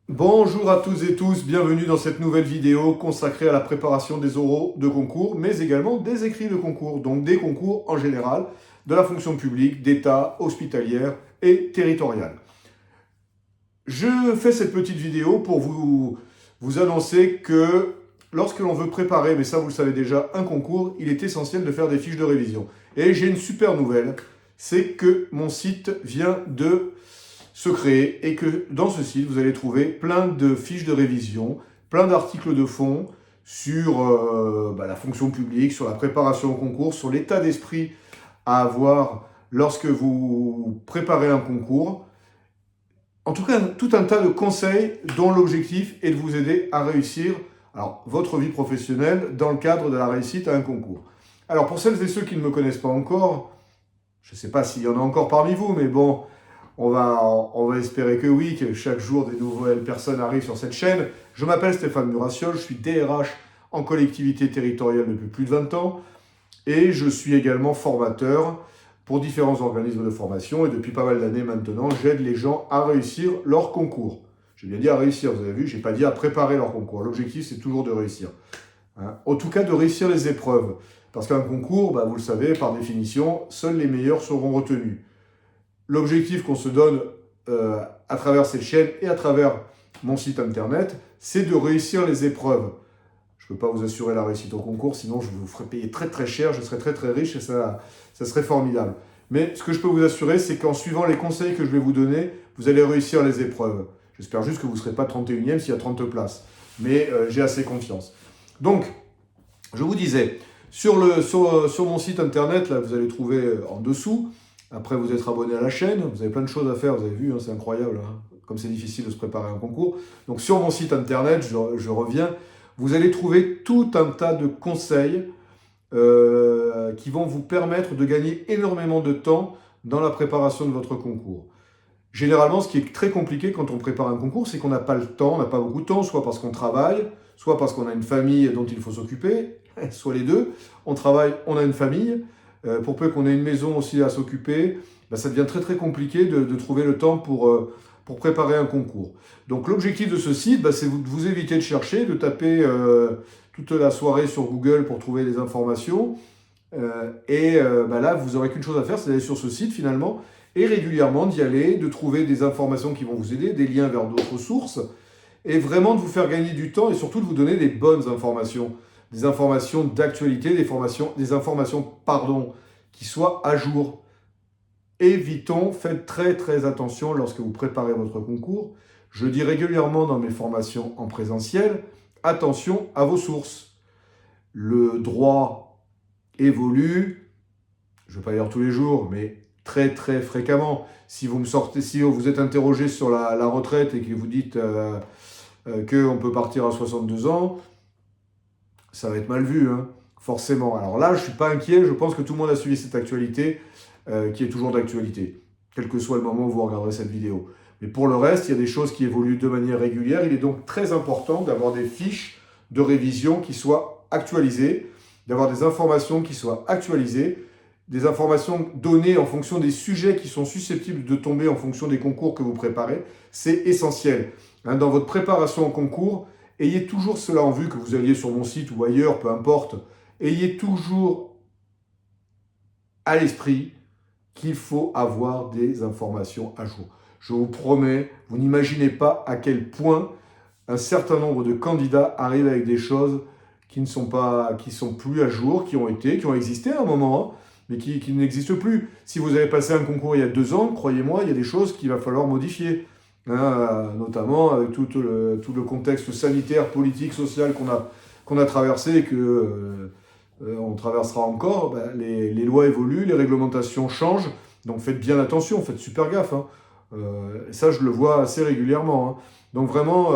Bonjour à tous et tous, bienvenue dans cette nouvelle vidéo consacrée à la préparation des oraux de concours, mais également des écrits de concours, donc des concours en général, de la fonction publique, d'État, hospitalière et territoriale. Je fais cette petite vidéo pour vous annoncer que lorsque l'on veut préparer, mais ça vous le savez déjà, un concours, il est essentiel de faire des fiches de révision. Et j'ai une super nouvelle, c'est que mon site vient de se créer et que dans ce site, vous allez trouver plein de fiches de révision, plein d'articles de fond sur la fonction publique, sur la préparation au concours, sur l'état d'esprit à avoir lorsque vous préparez un concours. En tout cas, tout un tas de conseils dont l'objectif est de vous aider à réussir votre vie professionnelle dans le cadre de la réussite à un concours. Alors pour celles et ceux qui ne me connaissent pas encore, je ne sais pas s'il y en a encore parmi vous, mais bon, on va espérer que oui, que chaque jour des nouvelles personnes arrivent sur cette chaîne. Je m'appelle Stéphane Murassiol, je suis DRH en collectivité territoriale depuis plus de 20 ans et je suis également formateur pour différents organismes de formation et depuis pas mal d'années maintenant, j'aide les gens à réussir leur concours. J'ai bien dit à réussir, vous avez vu, je n'ai pas dit à préparer leur concours. L'objectif, c'est toujours de réussir. En tout cas, de réussir les épreuves. Parce qu'un concours, vous le savez, par définition, seuls les meilleurs seront retenus. L'objectif qu'on se donne à travers cette chaîne et à travers mon site internet, c'est de réussir les épreuves. Je ne peux pas vous assurer la réussite au concours, sinon je vous ferai payer très très cher, je serais très très riche et ça serait formidable. Mais ce que je peux vous assurer, c'est qu'en suivant les conseils que je vais vous donner, vous allez réussir les épreuves. J'espère juste que vous ne serez pas 31e s'il y a 30 places. Mais j'ai assez confiance. Donc, je vous disais, sur mon site internet, là, vous allez trouver en dessous. Après, vous êtes abonné à la chaîne, vous avez plein de choses à faire, vous avez vu, c'est incroyable, comme c'est difficile de se préparer à un concours. Donc sur mon site internet, je reviens, vous allez trouver tout un tas de conseils qui vont vous permettre de gagner énormément de temps dans la préparation de votre concours. Généralement, ce qui est très compliqué quand on prépare un concours, c'est qu'on n'a pas le temps, on n'a pas beaucoup de temps, soit parce qu'on travaille, soit parce qu'on a une famille dont il faut s'occuper, soit les deux. On travaille, on a une famille, pour peu qu'on ait une maison aussi à s'occuper, ça devient très très compliqué de trouver le temps pour préparer un concours. Donc l'objectif de ce site, c'est de vous éviter de chercher, de taper toute la soirée sur Google pour trouver des informations. Là, vous n'aurez qu'une chose à faire, c'est d'aller sur ce site finalement, et régulièrement d'y aller, de trouver des informations qui vont vous aider, des liens vers d'autres sources, et vraiment de vous faire gagner du temps et surtout de vous donner des bonnes informations, des informations d'actualité, des informations qui soient à jour. Évitons, faites très très attention lorsque vous préparez votre concours. Je dis régulièrement dans mes formations en présentiel, attention à vos sources. Le droit évolue, je ne vais pas dire tous les jours, mais très très fréquemment. Si vous êtes interrogé sur la retraite et que vous dites qu'on peut partir à 62 ans, ça va être mal vu, forcément. Alors là, je ne suis pas inquiet, je pense que tout le monde a suivi cette actualité, qui est toujours d'actualité, quel que soit le moment où vous regarderez cette vidéo. Mais pour le reste, il y a des choses qui évoluent de manière régulière. Il est donc très important d'avoir des fiches de révision qui soient actualisées, d'avoir des informations qui soient actualisées, des informations données en fonction des sujets qui sont susceptibles de tomber en fonction des concours que vous préparez. C'est essentiel. Dans votre préparation au concours, ayez toujours cela en vue, que vous alliez sur mon site ou ailleurs, peu importe. Ayez toujours à l'esprit qu'il faut avoir des informations à jour. Je vous promets, vous n'imaginez pas à quel point un certain nombre de candidats arrivent avec des choses qui sont plus à jour, qui ont existé à un moment, mais qui n'existent plus. Si vous avez passé un concours il y a 2 ans, croyez-moi, il y a des choses qu'il va falloir modifier. Notamment avec tout le contexte sanitaire, politique, social qu'on a traversé et que on traversera encore. Les lois évoluent, les réglementations changent, donc faites bien attention, faites super gaffe. Ça, je le vois assez régulièrement. Donc vraiment,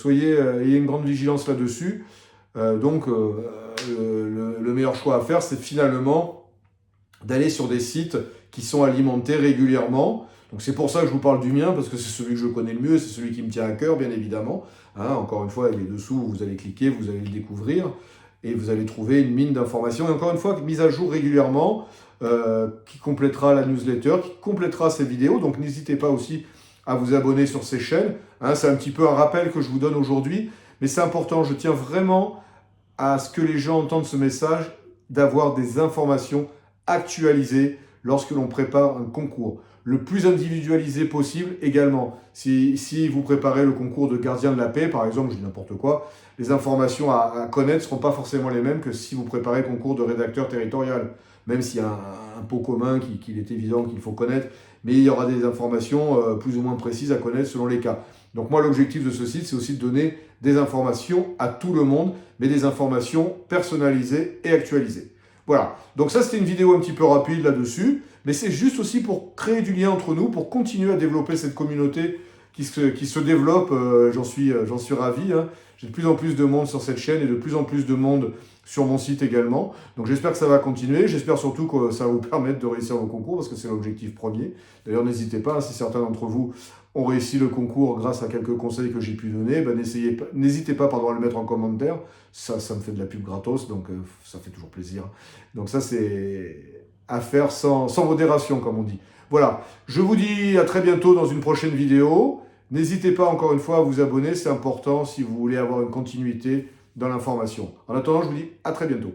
ayez une grande vigilance là-dessus. Le meilleur choix à faire, c'est finalement d'aller sur des sites qui sont alimentés régulièrement. Donc c'est pour ça que je vous parle du mien, parce que c'est celui que je connais le mieux, c'est celui qui me tient à cœur, bien évidemment. Encore une fois, il est dessous, vous allez cliquer, vous allez le découvrir, et vous allez trouver une mine d'informations. Et encore une fois, mise à jour régulièrement, qui complétera la newsletter, qui complétera ces vidéos. Donc n'hésitez pas aussi à vous abonner sur ces chaînes. Hein, c'est un petit peu un rappel que je vous donne aujourd'hui, mais c'est important, je tiens vraiment à ce que les gens entendent ce message, d'avoir des informations actualisées lorsque l'on prépare un concours. Le plus individualisé possible également. Si vous préparez le concours de gardien de la paix, par exemple, je dis n'importe quoi, les informations à connaître ne seront pas forcément les mêmes que si vous préparez le concours de rédacteur territorial. Même s'il y a un pot commun qu'il est évident qu'il faut connaître, mais il y aura des informations plus ou moins précises à connaître selon les cas. Donc moi, l'objectif de ce site, c'est aussi de donner des informations à tout le monde, mais des informations personnalisées et actualisées. Voilà, donc ça c'était une vidéo un petit peu rapide là-dessus, mais c'est juste aussi pour créer du lien entre nous, pour continuer à développer cette communauté qui se développe, j'en suis ravi. Hein. J'ai de plus en plus de monde sur cette chaîne et de plus en plus de monde sur mon site également. Donc j'espère que ça va continuer, j'espère surtout que ça va vous permettre de réussir vos concours, parce que c'est l'objectif premier. D'ailleurs, n'hésitez pas, hein, si certains d'entre vous ont réussi le concours grâce à quelques conseils que j'ai pu donner, ben n'hésitez pas à le mettre en commentaire. Ça me fait de la pub gratos, donc ça fait toujours plaisir. Donc ça, c'est à faire sans modération, comme on dit. Voilà, je vous dis à très bientôt dans une prochaine vidéo. N'hésitez pas encore une fois à vous abonner, c'est important si vous voulez avoir une continuité dans l'information. En attendant, je vous dis à très bientôt.